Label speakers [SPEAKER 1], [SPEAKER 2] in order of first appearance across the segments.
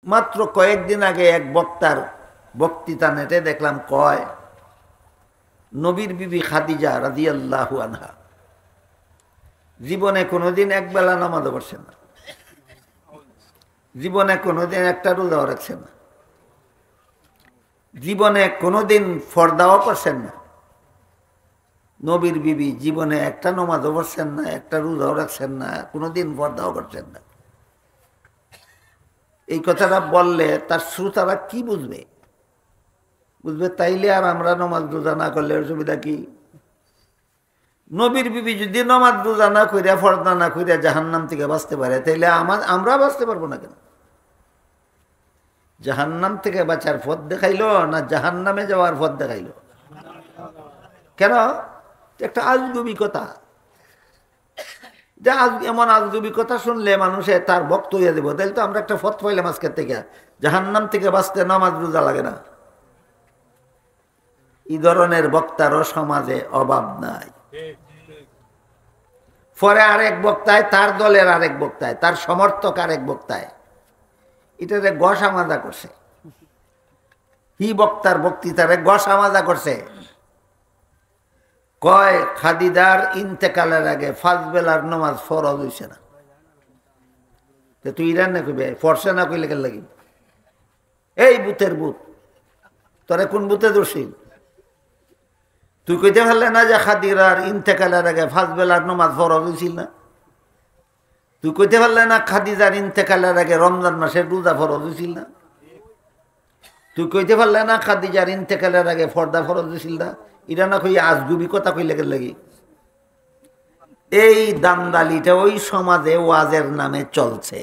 [SPEAKER 1] মাত্র কয়েকদিন আগে এক বক্তার বক্তৃতা নেটে দেখলাম, কয় নবীর বিবি খাদিজা রাদিয়াল্লাহু আনহা জীবনে কোনোদিন একবেলা নামাজও পড়ছেন না, জীবনে কোনোদিন একটা রোজাও রাখছেন না, জীবনে কোনোদিন ফর্দাও করছেন না। নবীর বিবি জীবনে একটা নামাজও পড়ছেন না, একটা রোজাও রাখছেন না, কোনোদিন ফর্দাও করছেন না। এই কথাটা বললে তার শ্রোতারা কি বুঝবে? বুঝবে তাইলে আর আমরা নামাজ রোজা না করলে অসুবিধা কি? নবীর বিবি যদি নামাজ রোজা না কইরা ফর্দা না কইরা জাহান্নাম থেকে বাঁচতে পারে, তাইলে আমরা বাঁচতে পারবো না কেন? জাহান্নাম থেকে বাঁচার পথ দেখাইলো না জাহান্নামে যাওয়ার পথ দেখাইলো? কেন? একটা আজগুবি কথা। যে এমন আজগুবি কথা শুনলে মানুষে তার বক্ত হইয়া দেবো, তাইলে তো আমরা একটা পথ পাইলাম আজকের থেকে, জাহান্নাম থেকে বাঁচতে নামাজ রোজা লাগে না। এই ধরনের বক্তারও সমাজে অভাব নাই। পরে আরেক বক্তায়, তার দলের আরেক বক্তায়, তার সমর্থক আরেক বক্তায় এটারে গসা মাজা করছে। হি বক্তার বক্তৃতারে গসা মাজা করছে। কয় খাদিজার ইন্তেকালের আগে 5 বেলার নামাজ ফরজ হইছে না। তুই ইরান না কইবে ফরসে না কইলে কেন লাগি? এই বুথের বুথ, তোরে কোন বুথে দোষী? তুই কইতে পারলে না যে খাদিজার ইন্তেকালের আগে 5 বেলার নামাজ ফরজ হইছিল না? তুই কইতে পারলে না খাদিজার ইন্তেকালের আগে রমজান মাসের রোজা ফরজ হইছিল না? তুই কইতে পারলে না খাদিজার ইন্তেকালের আগে ফর্দা ফরজ হইছিল না? এটা না কই আজগুবি কথা কইলে কেন লাগি? এই দান্দালিটা ওই সমাজে ওয়াজের নামে চলছে।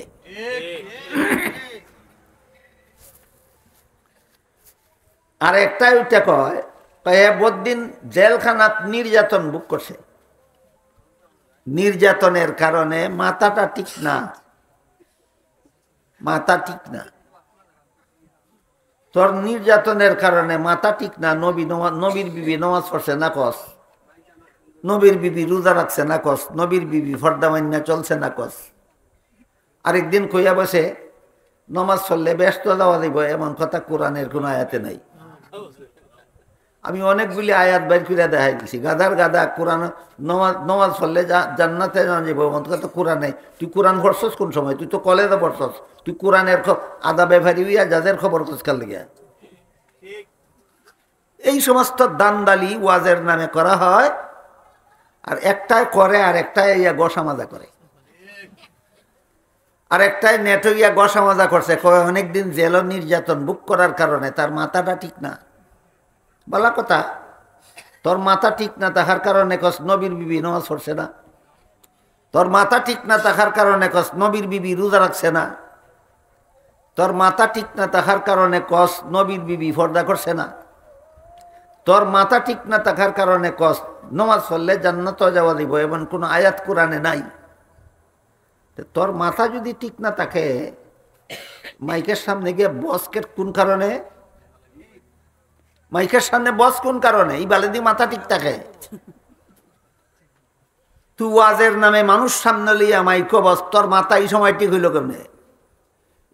[SPEAKER 1] আর একটা ওইটা কয় বদিন জেলখানাত নির্যাতন বুক করছে, নির্যাতনের কারণে মাথাটা ঠিক না, মাথা ঠিক না। তোর নির্যাতনের কারণে মাথা ঠিক না। নবীর বিবি নামাজ পড়ছে না কস, নবীর বিবি রোজা রাখছে না কস, নবীর বিবি ফর্দা মান্না চলছে না কস। আরেকদিন কইয়া বসে নামাজ পড়লে ব্যস্ত দেওয়া দিব, এমন কথা কোরআনের কোনো আয়াতে নাই। আমি অনেকগুলি আয়াত বাইর করে দেখাই দিছি। গাদার গাদা কোরআন নমাজ পড়লে জান্নাতে যাবো এমন কথা কোরআন নেই। তুই কোরআন পড়ছস কোন সময়? তুই তো কলেজে পড়ছস। তুই কোরআনের আদা ব্যাপারি হইয়া যাদের খবর খোঁজকার লেগে। এই সমস্ত দান্দালি ওয়াজের নামে করা হয়, আর একটাই করে আর একটাই ইয়া গসা মাজা করে, আর একটাই নেটো ইয়া গসা মাজা করছে। অনেকদিন জেল নির্যাতন বুক করার কারণে তার মাথাটা ঠিক না। বলা কথা, তোর মাথা ঠিক না থাকার কারণে কস নবীর বিবি নামাজ পড়ছে না। তোর মাথা ঠিক না থাকার কারণে কস নবীর বিবি রোজা রাখছে না। তোর মাথা ঠিক না থাকার কারণে কস নবীর বিবি পর্দা করছে না। তোর মাথা ঠিক না থাকার কারণে কস নামাজ পড়লে জান্নাত যাওয়া দিব, এমন কোনো আয়াত কোরআনে নাই। তোর মাথা যদি ঠিক না থাকে, মাইকের সামনে গিয়ে বসকে কোন কারণে? মাইকের সামনে বস কোন কারণে? এই বালেদি মাথা ঠিক থাকে। তুই ওয়াজের নামে মানুষ সামনে লইয়া মাইকো বস, তোর মাথা এই সময় ঠিক হইল কেমনে?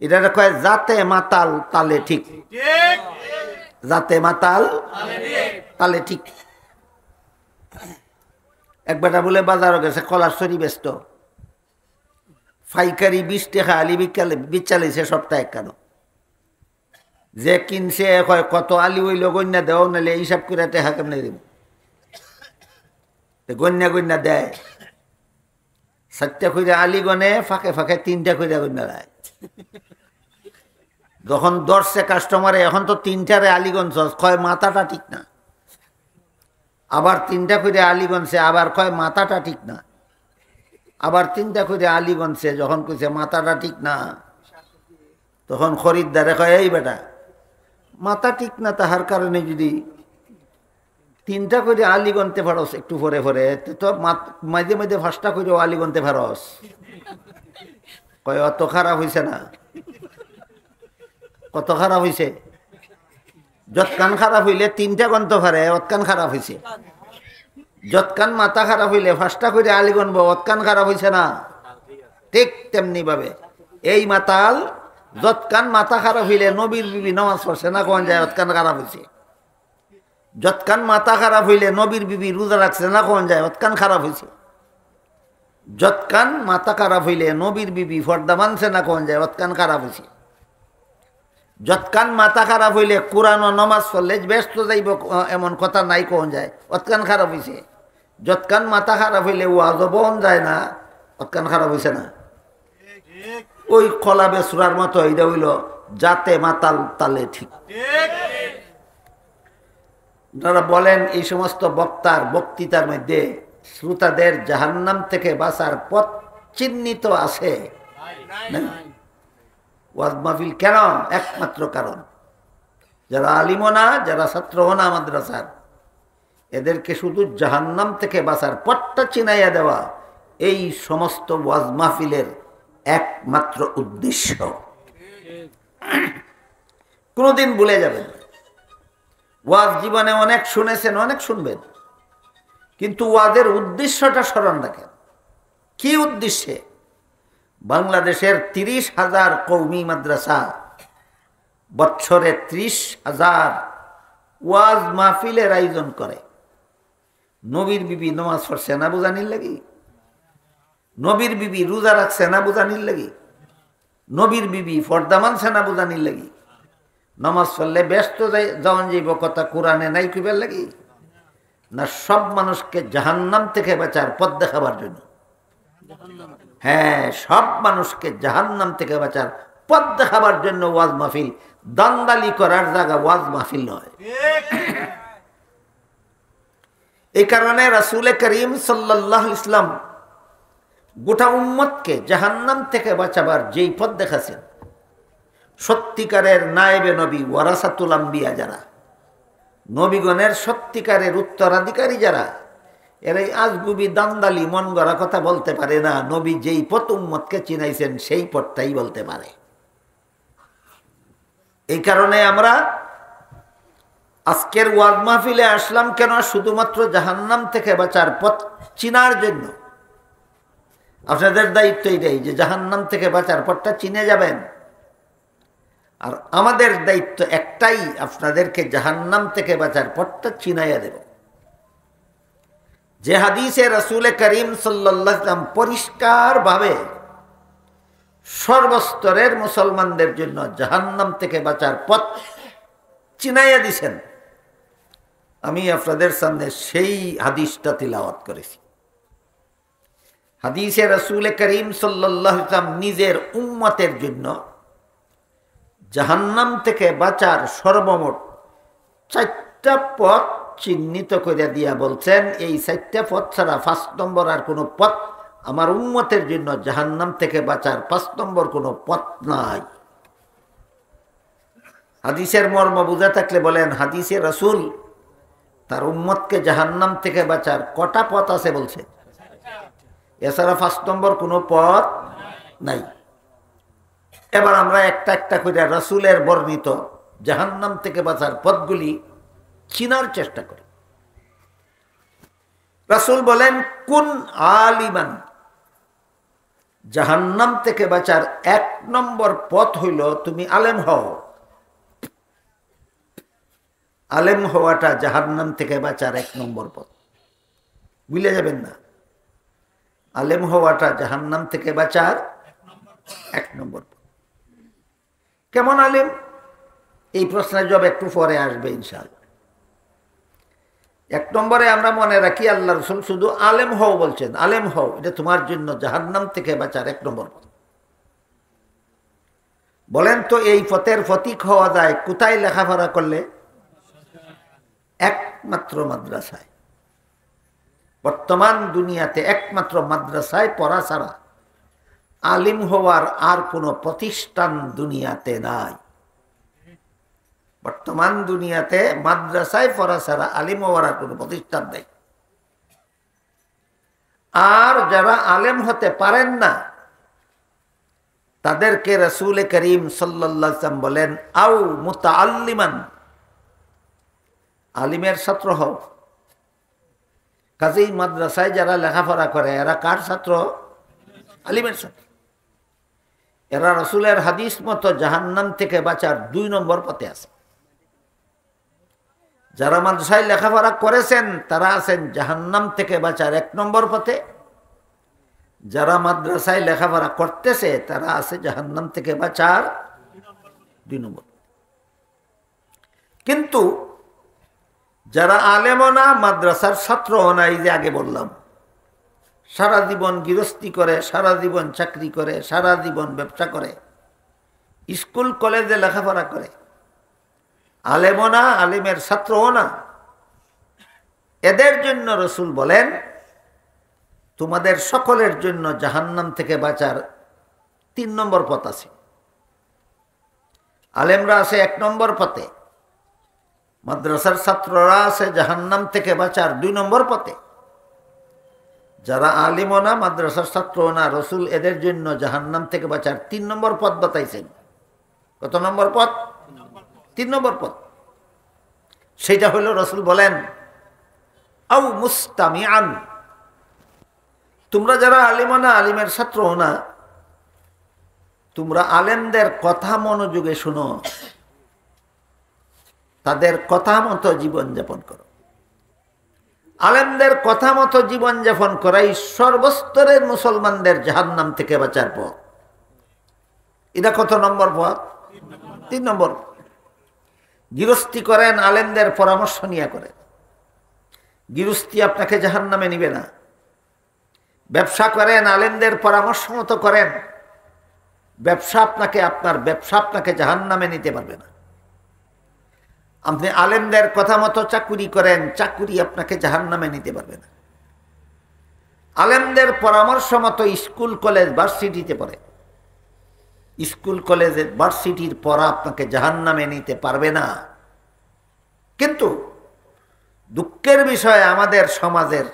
[SPEAKER 1] এটা কয় যাতে মাতাল তালে ঠিক, যাতে মাতাল তালে ঠিক। এক বেটা বলে বাজারও গেছে, কলার সরি ব্যস্ত, ফাইকারি 20 টাকা আলি বিচালিছে সপ্তাহে কেন? যে কিনছে কয় কত আলি হইল গন্যা দেও, নাহলে হিসাব করে টেহা কেমনে দিব? গন্যা গন্যা দেয়। 7টা কইরা আলি গনে, ফাঁকে ফাঁকে 3টা কইরা গন্যা দেয়। যখন ধরছে কাস্টমারে, এখন তো 3টারে আলিগঞ্জ কয় মাথাটা ঠিক না। আবার 3টা করে আলিগঞ্জে, আবার কয় মাথাটা ঠিক না। আবার 3টা করে আলিগঞ্জে যখন কইছে মাথাটা ঠিক না, তখন খরিদ্দারে কয় এই বেটা মাথা ঠিক না তাহার কারণে যদি 3টা করে আলি গনতে পারস একটু পরে পরে, তো মাঝে মাঝে 5টা করেও আলি গনতে পারস। কয় অত খারাপ হয়েছে না। কত খারাপ হয়েছে? যৎকান খারাপ হইলে 3টা গন্ত পারে, অতকান খারাপ হয়েছে। যৎকান মাথা খারাপ হইলে 5টা করে আলি গনব, অতকান খারাপ হয়েছে না। ঠিক তেমনি ভাবে এই মাতাল যৎকান মাথা খারাপ হইলে নবীর বিবি নামাজ পড়ছে না কোন যায় অতকান খারাপ হয়েছে। যৎকান মাথা খারাপ হইলে নবীর বিবি রোজা রাখছে না কোন যায় অতকান খারাপ হয়েছে। যৎকান মাথা খারাপ হইলে নবীর বিবি ফর্দা মানছে না কোন যায় অতকান খারাপ হয়েছে। যৎকান মাথা খারাপ হইলে কোরআন ও নমাজ পড়লে ব্যস্ত যাইব এমন কথা নাই কোন যায় অতকান খারাপ হয়েছে। যৎকান মাথা খারাপ হইলে ওয়াজ বন যায় না অতকান খারাপ হয়েছে না। ওই কলা বেসুরার মতো এইটা হইল যাতে মাতাল তালে ঠিক। আপনারা বলেন এই সমস্ত বক্তার বক্তৃতার মধ্যে শ্রোতাদের জাহান্নাম থেকে বাঁচার পথ চিহ্নিত আছে? ওয়াজ মাহফিল কেন? একমাত্র কারণ যারা আলিমও না, যারা ছাত্রও না মাদ্রাসার, এদেরকে শুধু জাহান্নাম থেকে বাঁচার পথটা চিনাইয়া দেওয়া এই সমস্ত ওয়াজ মাহফিলের একমাত্র উদ্দেশ্য। কোনোদিন ভুলে যাবেন। ওয়াজ জীবনে অনেক শুনেছেন, অনেক শুনবেন, কিন্তু ওয়াজের উদ্দেশ্যটা স্মরণ রাখেন। কি উদ্দেশ্যে? বাংলাদেশের 30,000 কওমি মাদ্রাসা বছরে 30,000 ওয়াজ মাহফিলের আয়োজন করে। নবীর বিবি নামাজ পড়ছে না বুঝানির লাগি? নবীর বিবি রোজা রাখছে না বুঝানির লাগি? নবীর বিবি ফর্দা মানছে না বুঝানির লাগি? নামাজ পড়লে ব্যস্ত যাওয়ান যাইব কথা কোরআনে নাই কইবার লাগি? না সব মানুষকে জাহান্নাম থেকে বাঁচার পথ দেখাবার জন্য? হ্যাঁ, সব মানুষকে জাহান্নাম থেকে বাঁচার পথ দেখাবার জন্য ওয়াজ মাহফিল। দান্দালি করার জায়গা ওয়াজ মাহফিল নয়। এই কারণে রাসূল করিম সাল্লাল্লাহু আলাইহি ওয়াসাল্লাম গোটা উম্মতকে জাহান্নাম থেকে বাঁচাবার যেই পথ দেখাছেন, সত্যিকারের নায়েবে নবী ওয়ারাসাতুল আম্বিয়া যারা, নবীগণের সত্যিকারের উত্তরাধিকারী যারা, এরাই আজগুবি দান্দালি মন গড়া কথা বলতে পারে না। নবী যেই পথ উম্মতকে চিনাইছেন সেই পথটাই বলতে পারে। এই কারণে আমরা আজকের ওয়াজ মাহফিলে আসলাম কেন? শুধুমাত্র জাহান্নাম থেকে বাঁচার পথ চিনার জন্য। আপনাদের দায়িত্ব এটাই যে জাহান্নাম থেকে বাঁচার পথটা চিনে যাবেন। আর আমাদের দায়িত্ব একটাই, আপনাদেরকে জাহান্নাম থেকে বাঁচার পথটা চিনাইয়া দেব। যে হাদিসে রাসূল করিম সাল্লাল্লাহু আলাইহি ওয়াসাল্লাম পরিষ্কারভাবে সর্বস্তরের মুসলমানদের জন্য জাহান্নাম থেকে বাঁচার পথ চিনাইয়া দিছেন, আমি আপনাদের সামনে সেই হাদিসটা তিলাওয়াত করেছি। হাদিসে রাসূল করিম সাল্লাল্লাহু আলাইহি ওয়াসাল্লাম নিজের উম্মতের জন্য জাহান্নাম থেকে বাঁচার সর্বমোট 4টা পথ চিহ্নিত করে দিয়া বলছেন, এই 4টা পথ ছাড়া 5 নম্বর আর কোনো পথ আমার উম্মতের জন্য জাহান্নাম থেকে বাঁচার 5 নম্বর কোনো পথ নাই। হাদিসের মর্ম বুঝা থাকলে বলেন, হাদিসে রাসূল তার উম্মতকে জাহান্নাম থেকে বাঁচার কটা পথ আছে বলছে? এছাড়া 5 নম্বর কোনো পথ নাই। এবার আমরা একটা একটা করে রাসূলের বর্ণিত জাহান্নাম থেকে বাঁচার পথগুলি চিনার চেষ্টা করি। রাসূল বলেন, কুন আলিমান, জাহান্নাম থেকে বাঁচার 1 নম্বর পথ হইল তুমি আলেম হও। আলেম হওয়াটা জাহান্নাম থেকে বাঁচার 1 নম্বর পথ, ভুলে যাবেন না। আলেম হওয়াটা জাহান্নাম থেকে বাঁচার 1 নম্বর পথ। কেমন আলেম? এই প্রশ্নের জবাব একটু পরে আসবে ইনশাআল্লাহ। 1 নম্বরে আমরা মনে রাখি, আল্লাহ রাসূল শুধু আলেম হও বলছেন। আলেম হও, এটা তোমার জন্য জাহান্নাম থেকে বাঁচার 1 নম্বর পথ। বলেন তো এই পথের ফতিক হওয়া যায় কোথায় লেখাপড়া করলে? একমাত্র মাদ্রাসায়। বর্তমান দুনিয়াতে একমাত্র মাদ্রাসায় পড়া ছাড়া আলিম হওয়ার আর কোনো প্রতিষ্ঠান দুনিয়াতে নাই। বর্তমান দুনিয়াতে মাদ্রাসায় পড়া ছাড়া আলিম হওয়ার আর কোনো প্রতিষ্ঠান নেই। আর যারা আলেম হতে পারেন না তাদেরকে রাসূল করিম সাল্লাল্লাহু আলাইহি ওয়াসাল্লাম বলেন, আও মুতাআল্লিমান, আলিমের ছাত্র হও। কাজেই মাদ্রাসায় যারা লেখাপড়া করে এরা কার ছাত্র? আলিমের ছাত্র। এরা রসুলের হাদিস মতো জাহান্নাম থেকে বাঁচার 2 নম্বর পথে আছে। যারা মাদ্রাসায় লেখাপড়া করেছেন তারা আছেন জাহান্নাম থেকে বাঁচার 1 নম্বর পথে। যারা মাদ্রাসায় লেখাপড়া করতেছে তারা আছে জাহান্নাম থেকে বাঁচার 2 নম্বর। কিন্তু যারা আলেমও না, মাদ্রাসার ছাত্রও না, এই যে আগে বললাম, সারা জীবন গৃহস্থী করে, সারা জীবন চাকরি করে, সারা জীবন ব্যবসা করে, স্কুল কলেজে লেখাপড়া করে, আলেমও না, আলেমের ছাত্রও না, এদের জন্য রসুল বলেন তোমাদের সকলের জন্য জাহান্নাম থেকে বাঁচার 3 নম্বর পথ আছে। আলেমরা আছে 1 নম্বর পথে, মাদ্রাসার ছাত্ররা আছে জাহান্নাম থেকে বাঁচার 2 নম্বর পথে। যারা আলিমও না, মাদ্রাসার ছাত্রও না, রসুল এদের জন্য জাহান্নাম থেকে বাঁচার 3 নম্বর পথ বাতাইছেন। কত নম্বর পথ? 3 নম্বর পথ। সেটা হলো রসুল বলেন আও মুস্তামিআন, তোমরা যারা আলিমও না, আলিমের ছাত্রও না, তোমরা আলেমদের কথা মনোযোগে শুনো, তাদের কথা মতো জীবনযাপন করো। আলেমদের কথা মতো জীবনযাপন করাই সর্বস্তরের মুসলমানদের জাহান্নাম থেকে বাঁচার পথ। এটা কত নম্বর পথ? 3 নম্বর। গৃহস্থী করেন, আলেমদের পরামর্শ নিয়ে করেন, গৃহস্থী আপনাকে জাহান্নামে নিবে না। ব্যবসা করেন, আলেমদের পরামর্শ মতো করেন, আপনার ব্যবসা আপনাকে জাহান্নামে নিতে পারবে না। আপনি আলেমদের কথা মতো চাকুরি করেন, চাকুরি আপনাকে জাহান্নামে নিতে পারবে না। আলেমদের পরামর্শ মতো স্কুল কলেজ ভার্সিটিতে পড়ে, স্কুল কলেজের ভার্সিটির পড়া আপনাকে জাহান্নামে নিতে পারবে না। কিন্তু দুঃখের বিষয়, আমাদের সমাজের,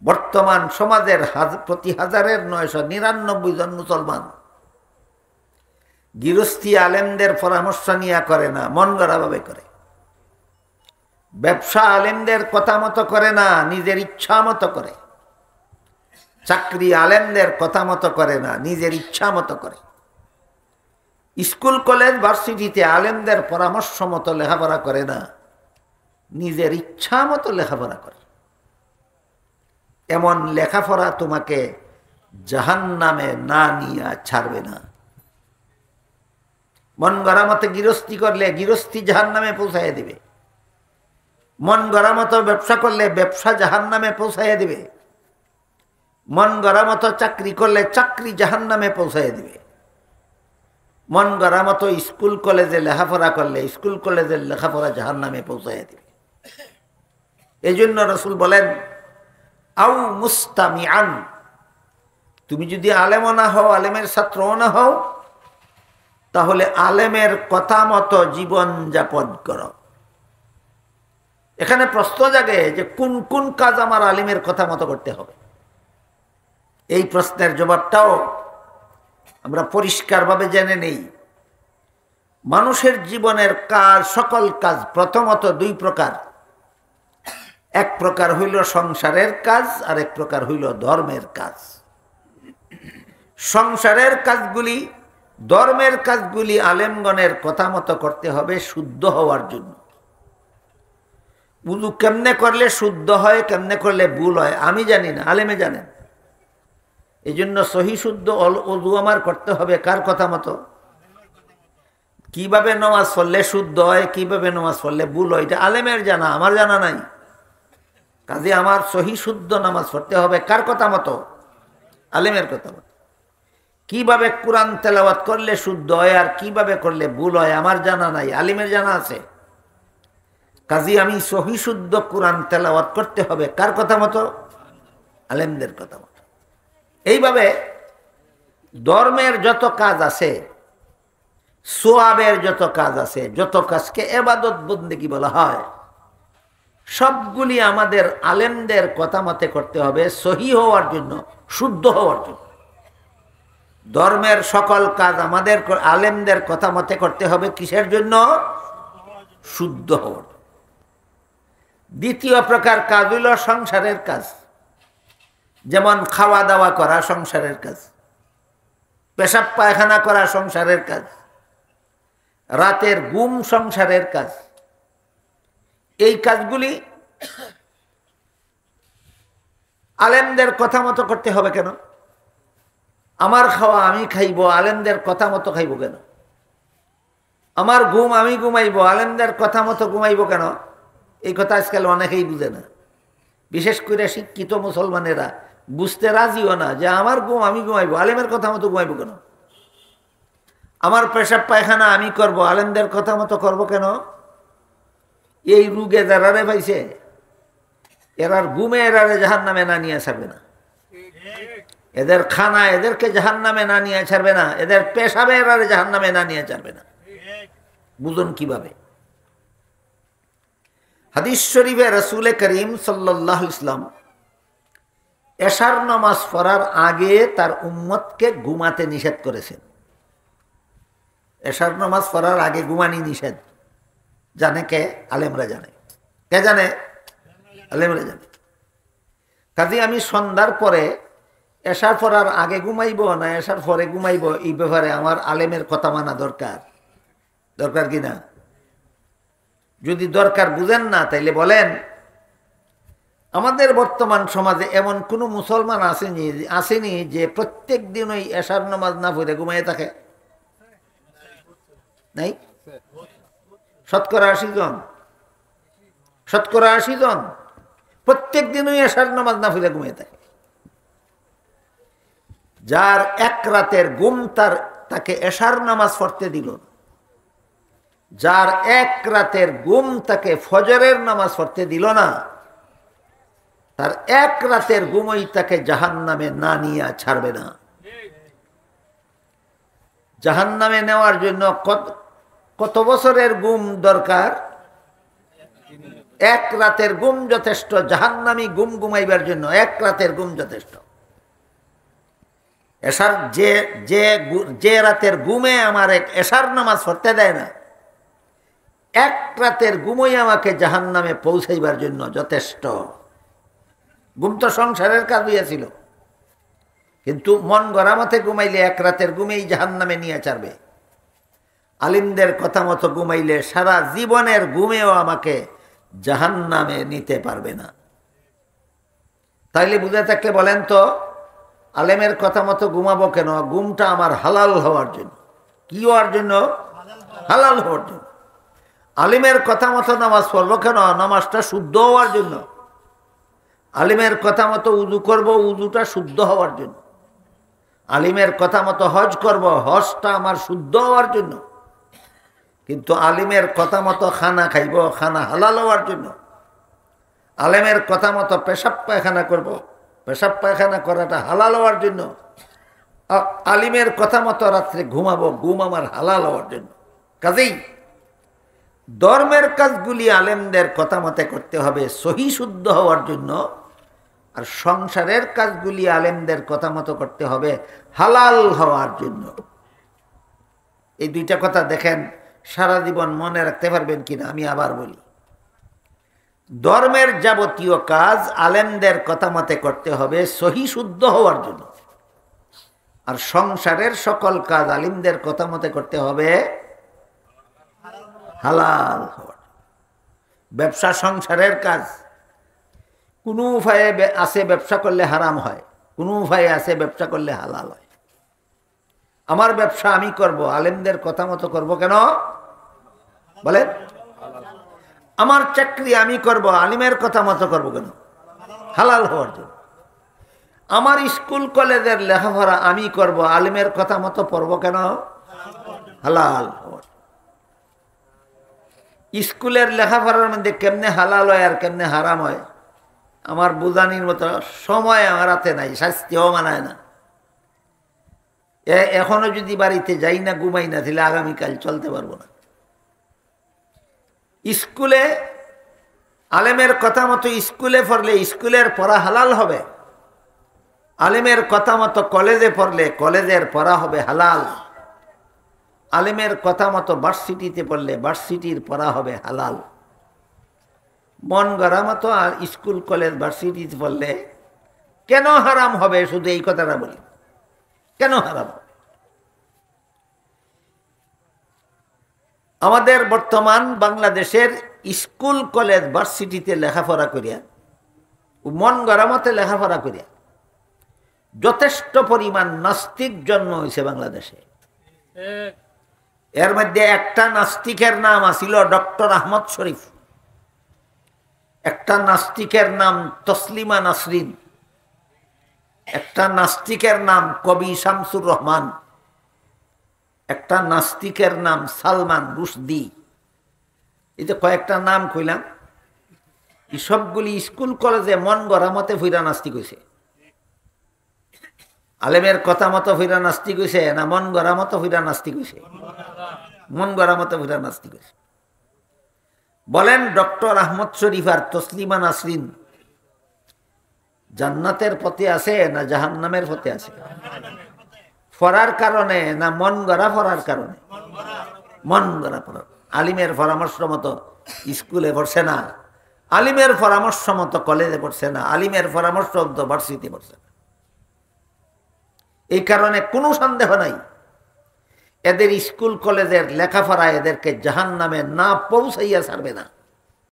[SPEAKER 1] বর্তমান সমাজের প্রতি 1000-999 জন মুসলমান গৃহস্থী আলেমদের পরামর্শ নিয়ে করে না, মন গড়াভাবে করে। ব্যবসা আলেমদের কথা মতো করে না, নিজের ইচ্ছা মতো করে। চাকরি আলেমদের কথা মতো করে না, নিজের ইচ্ছা মতো করে। স্কুল কলেজ ভার্সিটিতে আলেমদের পরামর্শ মতো লেখাপড়া করে না, নিজের ইচ্ছা মতো লেখাপড়া করে। এমন লেখাপড়া তোমাকে জাহান্নামে না নিয়ে ছাড়বে না। মন গড়া মতো গৃহস্থী করলে গৃহস্থী জাহান্নামে পৌঁছাইয়া দিবে, মন গড়া মতো ব্যবসা করলে ব্যবসা জাহান্নামে পৌঁছাইয়া দিবে, মন গড়া মতো চাকরি করলে চাকরি জাহান্নামে পৌঁছাইয়া দিবে, মন গড়া মতো স্কুল কলেজে লেখাপড়া করলে স্কুল কলেজের লেখাপড়া জাহান্নামে পৌঁছাইয়া দিবে। এই জন্য রসুল বলেন আও মুস্তামিআন, তুমি যদি আলেমও না হও, আলেমের ছাত্রও না হও, তাহলে আলেমের কথা মতো জীবন যাপন করো। এখানে প্রশ্ন জাগে যে কোন কোন কাজ আমার আলেমের কথা মতো করতে হবে। এই প্রশ্নের জবাবটাও আমরা পরিষ্কারভাবে জেনে নেই। মানুষের জীবনের কাজ, সকল কাজ প্রথমত 2 প্রকার। এক প্রকার হইল সংসারের কাজ, আর এক প্রকার হইল ধর্মের কাজ। সংসারের কাজগুলি, ধর্মের কাজগুলি আলেমগণের কথা মতো করতে হবে শুদ্ধ হওয়ার জন্য। উযু কেমনে করলে শুদ্ধ হয়, কেমনে করলে ভুল হয় আমি জানি না, আলেমে জানেন। এই জন্য সহি শুদ্ধ উযু আমার করতে হবে কার কথা মতো? কিভাবে নামাজ পড়লে শুদ্ধ হয়, কিভাবে নামাজ পড়লে ভুল হয়, এটা আলেমের জানা, আমার জানা নাই। কাজে আমার সহি শুদ্ধ নামাজ পড়তে হবে কার কথা মতো? আলেমের কথা মতো। কিভাবে কোরআন তেলাওয়াত করলে শুদ্ধ হয় আর কিভাবে করলে ভুল হয় আমার জানা নাই, আলেমের জানা আছে। কাজে আমি সহি শুদ্ধ কোরআন তেলাওয়াত করতে হবে কার কথা মতো? আলেমদের কথা মতো। এইভাবে ধর্মের যত কাজ আছে, সোয়াবের যত কাজ আছে, যত কাজকে ইবাদত বন্দেগী বলা হয়, সবগুলি আমাদের আলেমদের কথা মতে করতে হবে সহি হওয়ার জন্য, শুদ্ধ হওয়ার জন্য। ধর্মের সকল কাজ আমাদের আলেমদের কথা মতে করতে হবে কিসের জন্য? শুদ্ধ হওয়ার। দ্বিতীয় প্রকার কাজ হইল সংসারের কাজ, যেমন খাওয়া দাওয়া করা সংসারের কাজ, পেশাব পায়খানা করা সংসারের কাজ, রাতের ঘুম সংসারের কাজ। এই কাজগুলি আলেমদের কথা মতো করতে হবে কেন? আমার খাওয়া আমি খাইব, আলেমদের কথা মতো খাইব কেন? আমার ঘুম আমি ঘুমাইব, আলেমদের কথা মতো ঘুমাইব কেন? এই কথা আজকাল অনেকেই বুঝে না। বিশেষ করে শিক্ষিত মুসলমানেরা বুঝতে রাজিও না যে আমার ঘুম আমি ঘুমাইব, আলেমের কথা মতো ঘুমাইব কেন? আমার পেশাব পায়খানা আমি করব, আলেমদের কথা মতো করব কেন? এই রোগে যারারে পাইছে এরার ঘুমে এরারে জাহান্নামে না নিয়ে ছাড়বে না, এদের খানা এদেরকে জাহান্নামে না নিয়ে ছাড়বে না, এদের পেশাবে এরারে জাহান্নামে না নিয়ে ছাড়বে না। বুঝুন কিভাবে? হাদিস শরীফে রাসূল করিম সাল্লাল্লাহু আলাইহি ওয়াসাল্লাম এশার নামাজ পড়ার আগে তার উম্মতকে ঘুমাতে নিষেধ করেছেন। এশার নামাজ পড়ার আগে ঘুমানি নিষেধ। জানে কে? আলেমরা জানে। কে জানে? আলেমরা জানে। কাজে আমি সন্ধ্যার পরে এশার পড়ার আগে ঘুমাইব না এশার পরে ঘুমাইব, এই ব্যাপারে আমার আলেমের কথা মানা দরকার। দরকার কি না? যদি দরকার বুঝেন না তাইলে বলেন, আমাদের বর্তমান সমাজে এমন কোনো মুসলমান আসেনি যে প্রত্যেক দিন ওই এশার নামাজ না পড়ে ঘুমাইয়ে থাকে? নাই? শতকরা ৮০ জন, শতকরা ৮০ জন প্রত্যেক দিন ওই এশার নামাজ না পড়ে ঘুমিয়ে থাকে। যার এক রাতের ঘুম তাকে এশার নামাজ পড়তে দিল, যার এক রাতের ঘুম তাকে ফজরের নামাজ পড়তে দিল না, তার এক রাতের ঘুমই তাকে জাহান্নামে না নিয়ে ছাড়বে না। জাহান্নামে নেওয়ার জন্য কত বছরের ঘুম দরকার? এক রাতের ঘুম যথেষ্ট। জাহান্নামী ঘুম ঘুমাইবার জন্য এক রাতের ঘুম যথেষ্ট। এশার যে রাতের ঘুমে আমার এক এশার নামাজ পড়তে দেয় না, এক রাতের ঘুমই আমাকে জাহান্নামে পৌঁছাইবার জন্য যথেষ্ট। ঘুম তো সংসারের কাজ হইয়াছিল, কিন্তু মন গড়া মতে ঘুমাইলে এক রাতের ঘুমেই জাহান্নামে নিয়ে ছাড়বে। আলিমদের কথা মতো ঘুমাইলে সারা জীবনের ঘুমেও আমাকে জাহান্নামে নিতে পারবে না। তাইলে বুঝে থাকলে বলেন তো, আলেমের কথা মতো ঘুমাবো কেন? ঘুমটা আমার হালাল হওয়ার জন্য। কি হওয়ার জন্য? হালাল হওয়ার জন্য। আলিমের কথা মতো নামাজ পড়বো কেন? নামাজটা শুদ্ধ হওয়ার জন্য। আলিমের কথা মতো উযু করব, উযুটা শুদ্ধ হওয়ার জন্য। আলিমের কথা মতো হজ করব, হজটা আমার শুদ্ধ হওয়ার জন্য। কিন্তু আলিমের কথা মতো খানা খাইব, খানা হালাল হওয়ার জন্য। আলেমের কথা মতো পেশাব পায়খানা করব, পেশাব পায়খানা করাটা হালাল হওয়ার জন্য। আলিমের কথা মতো রাত্রে ঘুমাবো, ঘুম আমার হালাল হওয়ার জন্য। কাজেই ধর্মের কাজগুলি আলেমদের কথা মতে করতে হবে সহি শুদ্ধ হওয়ার জন্য, আর সংসারের কাজগুলি আলেমদের কথা মতো করতে হবে হালাল হওয়ার জন্য। এই দুইটা কথা দেখেন সারা জীবন মনে রাখতে পারবেন কিনা। আমি আবার বলি, ধর্মের যাবতীয় কাজ আলেমদের কথা মতে করতে হবে সহি শুদ্ধ হওয়ার জন্য, আর সংসারের সকল কাজ আলিমদের কথা মতে করতে হবে হালাল হওয়ার। ব্যবসা সংসারের কাজ, কোনো উপায়ে আছে ব্যবসা করলে হারাম হয়, কোনো উপায়ে আছে ব্যবসা করলে হালাল হয়। আমার ব্যবসা আমি করব, আলেমদের কথা মতো করব কেন? বলেন। আমার চাকরি আমি করব, আলিমের কথা মতো করব কেন? হালাল হওয়ার জন্য। আমার স্কুল কলেজের লেখাপড়া আমি করব, আলিমের কথা মতো পড়ব কেন? হালাল হওয়ার। স্কুলের লেখাপড়ার মধ্যে কেমনে হালাল হয় আর কেমনে হারাম হয় আমার বুঝানির মতো সময় আমার হাতে নাই, শাস্তিও মানায় না। এখনো যদি বাড়িতে যাই না, ঘুমাই না, তাহলে আগামীকাল চলতে পারবো না। স্কুলে আলেমের কথা মতো স্কুলে পড়লে স্কুলের পড়া হালাল হবে, আলেমের কথা মতো কলেজে পড়লে কলেজের পড়া হবে হালাল, আলেমের কথা মতো ভার্সিটিতে পড়লে ভার্সিটির পড়া হবে হালাল। মন গড়া মতো আর স্কুল কলেজ ভার্সিটিতে পড়লে কেন হারাম হবে? শুধু এই কথাটা বলি, কেন হারাম হবে? আমাদের বর্তমান বাংলাদেশের স্কুল কলেজ ভার্সিটিতে লেখাপড়া করিয়া মন গড়া মতে লেখাপড়া করিয়া যথেষ্ট পরিমাণ নাস্তিক জন্ম হয়েছে বাংলাদেশে। এর মধ্যে একটা নাস্তিকের নাম আছিল ডক্টর আহমদ শরীফ, একটা নাস্তিকের নাম তসলিমা নাসরিন, একটা নাস্তিকের নাম কবি শামসুর রহমান, একটা নাস্তিকের নাম সালমান রুশদি। এই যে কয়েকটা নাম কইলাম, এই সবগুলি স্কুল কলেজে মন গড়া মতে ফিরা নাস্তিক হয়েছে। আলেমের কথা মতো ফিরা নাস্তিক হয়েছে না মন গড়া মতো ফিরা নাস্তিক হয়েছে? মন গড়া মতো ফিরা নাস্তিক হয়েছে। বলেন ডক্টর আহমদ শরীফ আর তসলিমা নাসরিন জান্নাতের পথে আছে না জাহান্নামের পথে আছে? পড়ার কারণে না মন গড়া পড়ার কারণে? মন গড়া পড়ার। আলিমের পরামর্শ মতো স্কুলে পড়ছে না, আলিমের পরামর্শ মতো কলেজে পড়ছে না, আলিমের পরামর্শ মতো ভার্সিটিতে পড়ছে না। এই কারণে কোনো সন্দেহ নাই এদের স্কুল কলেজের লেখাপড়া এদেরকে জাহান্নামে না পৌঁছাইয়া ছাড়বে না।